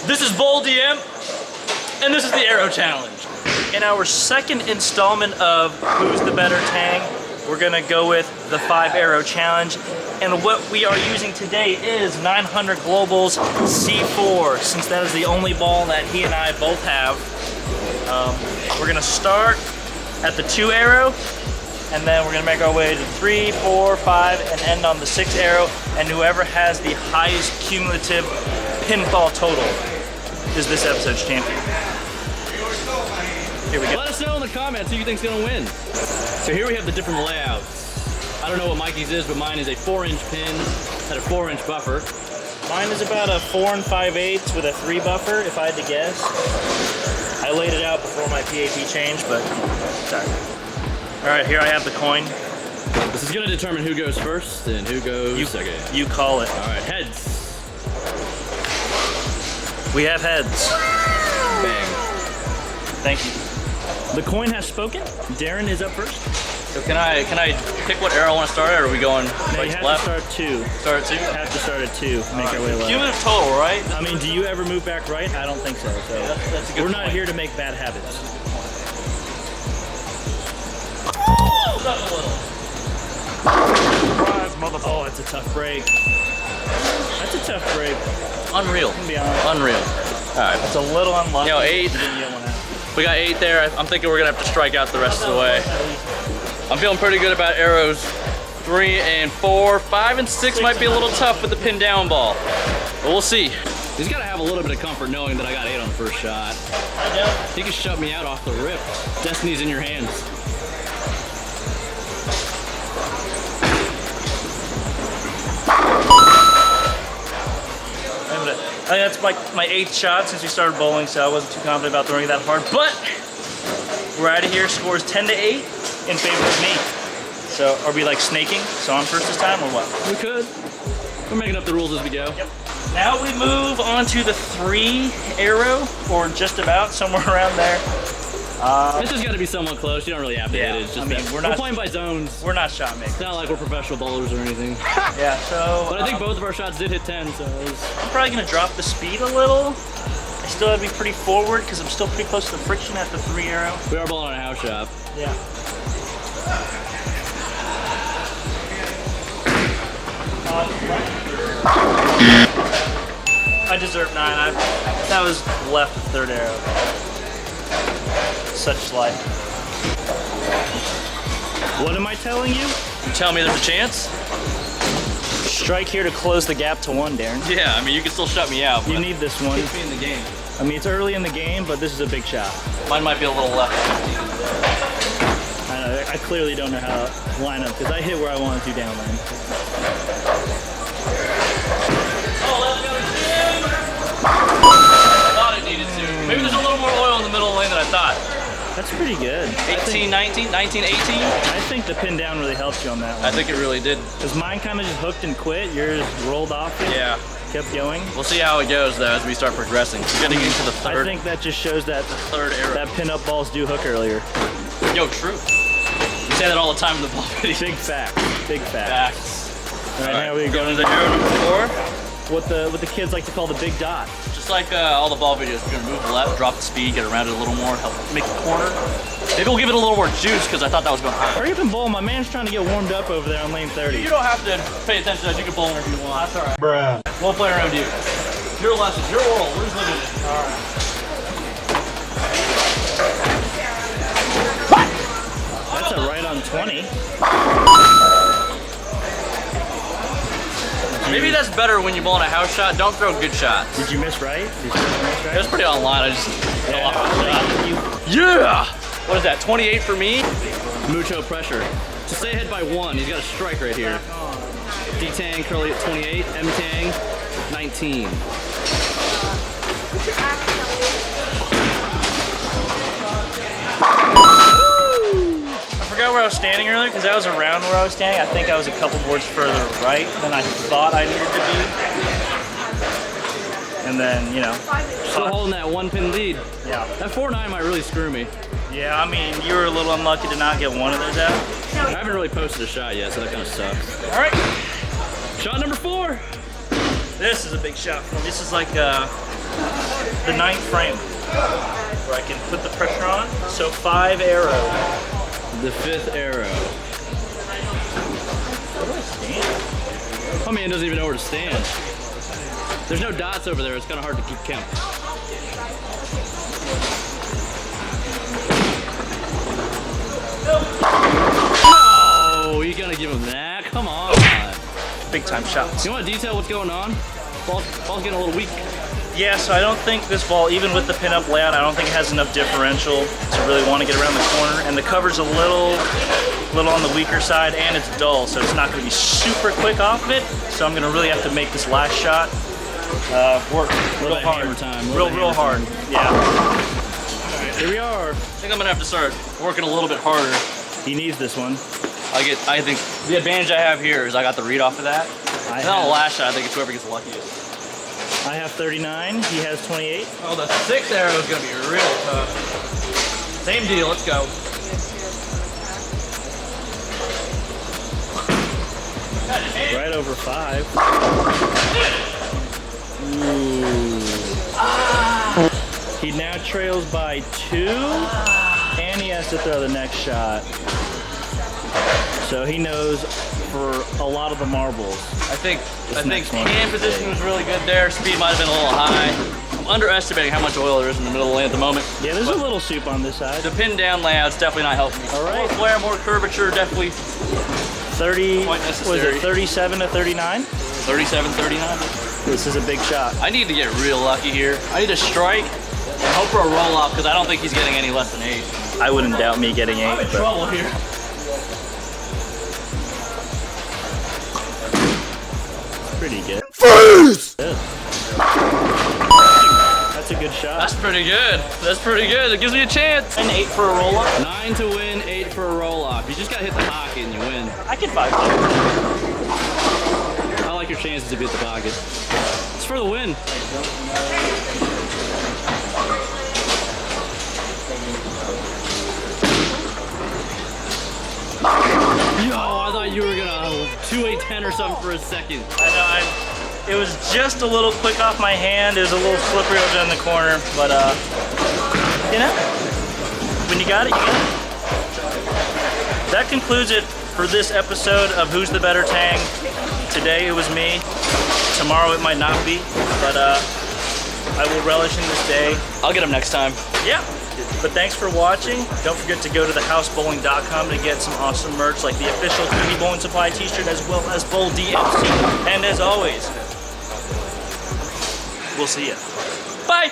This is Bowl DM, and this is the Arrow Challenge. In our second installment of Who's the Better Tang, we're gonna go with the 5 Arrow Challenge. And what we are using today is 900 Global's C4, since that is the only ball that he and I both have. We're gonna start at the 2 arrow, and then we're gonna make our way to 3, 4, 5, and end on the 6 arrow. And whoever has the highest cumulative pinfall total is this episode's champion. Here we go. Let us know in the comments who you think's gonna win. So here we have the different layouts. I don't know what Mikey's is, but mine is a 4-inch pin at a 4-inch buffer. Mine is about a 4 5/8 with a 3 buffer, if I had to guess. I laid it out before my PAP change, but sorry. All right, here I have the coin. This is gonna determine who goes first and who goes second. You call it. All right, heads. We have heads. Bang. Thank you. The coin has spoken. Darren is up first. So can I pick what arrow I want to start at, or are we going No, you have left? to start 2. Start at 2? Have to start at 2. Make our way left. Cumulative total, right? I mean, do you ever move back right? I don't think so. So Yeah, that's a good we're not point. here to make bad habits. Oh, it's a tough break. That's a tough break. Unreal. To be honest. Unreal. All right. It's a little unlucky. You know, 8. You didn't get one out. We got 8 there. I'm thinking we're gonna have to strike out the rest of the way. I'm feeling pretty good about arrows 3 and 4. 5 and 6 might be a little tough with the pin down ball, but we'll see. He's gotta have a little bit of comfort knowing that I got 8 on the first shot. He can shut me out off the rip. Destiny's in your hands. I think that's my 8th shot since we started bowling, so I wasn't too confident about throwing it that hard. But we're out of here. Scores 10-8 in favor of me. So are we like snaking? So I'm first this time, or what? We could. We're making up the rules as we go. Yep. Now we move on to the 3 arrow, or just about somewhere around there. This has got to be somewhat close. You don't really have to hit it. It's just I mean, we're playing by zones. We're not shot makers. It's not like we're professional bowlers or anything. Yeah, so. But I think both of our shots did hit 10, so it was... I'm probably gonna drop the speed a little. I still have to be pretty forward because I'm still pretty close to the friction at the 3 arrow. We are bowling on a house shop. Yeah. I deserve 9. That was left 3rd arrow. Such is life. What am I telling you? You tell me there's a chance? Strike here to close the gap to 1, Darren. Yeah, I mean, you can still shut me out. You need this one. Keeps me in the game. I mean, it's early in the game, but this is a big shot. Mine might be a little left. I know, I clearly don't know how to line up because I hit where I want to down lane. I thought it needed to. Maybe there's a little more oil in the middle lane than I thought. That's pretty good. 18, 19, 19, 18? I think the pin down really helped you on that one. I think it really did. Because mine kind of just hooked and quit. Yours rolled off it. Yeah. Kept going. We'll see how it goes though as we start progressing. We're getting into the 3rd. I think that just shows that 3rd arrow. that pin-up balls do hook earlier. Yo, true. You say that all the time in the ball video. Big fact. Big fact. Facts. All right, now we go Going to arrow number 4. what the kids like to call the big dot. Just like all the ball videos, we're gonna move left, drop the speed, get around it a little more, help make the corner. Maybe we'll give it a little more juice because I thought that was going high. Or even bowl. My man's trying to get warmed up over there on lane 30. You don't have to pay attention to that. You can bowl whenever you want. That's all right. Bruh. We'll play around you. Your lesson, your world. We're just living it. All right. That's a right on 20. Maybe that's better when you bowl in a house shot. Don't throw good shots. Did you miss right? Did you miss It right? was pretty online. I just fell off the shot. You- Yeah! What is that, 28 for me? Mucho pressure. To stay ahead by 1, he's got a strike right here. D-Tang curly at 28, M-Tang 19. I forgot where I was standing earlier because I was around where I was standing. I think I was a couple boards further right than I thought I needed to be. And then, you know. Still holding that 1 pin lead. Yeah. That 4-9 might really screw me. Yeah, I mean, you were a little unlucky to not get one of those out. I haven't really posted a shot yet, so that kind of sucks. All right. Shot number 4. This is a big shot for me. This is like the 9th frame where I can put the pressure on. So 5 arrow. The 5th arrow. Where do I stand? My man doesn't even know where to stand. There's no dots over there. It's kind of hard to keep count. No, you gotta give him that. Come on. Big time shots. You want to detail what's going on? Ball's getting a little weak. Yeah, so I don't think this ball, even with the pin-up layout, I don't think it has enough differential to really want to get around the corner. And the cover's a little on the weaker side, and it's dull, so it's not going to be super quick off of it. So I'm going to really have to make this last shot work real hard. Hammer time. Real hard. Yeah. Here we are. I think I'm gonna have to start working a little bit harder. He needs this one. I think the advantage I have here is I got the read off of that. And on the last shot, I think it's whoever gets luckiest. I have 39. He has 28. Oh, the 6th arrow is gonna be real tough. Same deal. Let's go. Right over 5. He now trails by 2, and he has to throw the next shot. So he knows for a lot of the marbles. I think next one hand is position big. was really good there. Speed might have been a little high. I'm underestimating how much oil there is in the middle of the lane at the moment. Yeah, there's a little soup on this side. The pin down layout's definitely not helping me. All right. More flare, more curvature, definitely 30, Quite was necessary. it 37 to 39? 37, 39. This is a big shot. I need to get real lucky here. I need to strike and hope for a roll off because I don't think he's getting any less than 8. I wouldn't doubt me getting 8. I'm in but trouble here. pretty good. First! That's a good shot. That's pretty good. That's pretty good. It gives me a chance. And 8 for a roll-up. 9 to win, 8 for a roll off. You just gotta hit the pocket and you win. I can 5 I like your chances to beat the pocket. It's for the win. Yo, I thought you were gonna 2-8-10 or something for a second. I know, it was just a little quick off my hand. It was a little slippery over in the corner, but you know, when you got it, you got it. That concludes it for this episode of Who's the Better Tang. Today it was me. Tomorrow it might not be, but I will relish in this day. I'll get him next time. Yeah. But thanks for watching. Don't forget to go to thehousebowling.com to get some awesome merch like the official 3D Bowling Supply t-shirt as well as Bowl DMC. And as always, we'll see ya. Bye!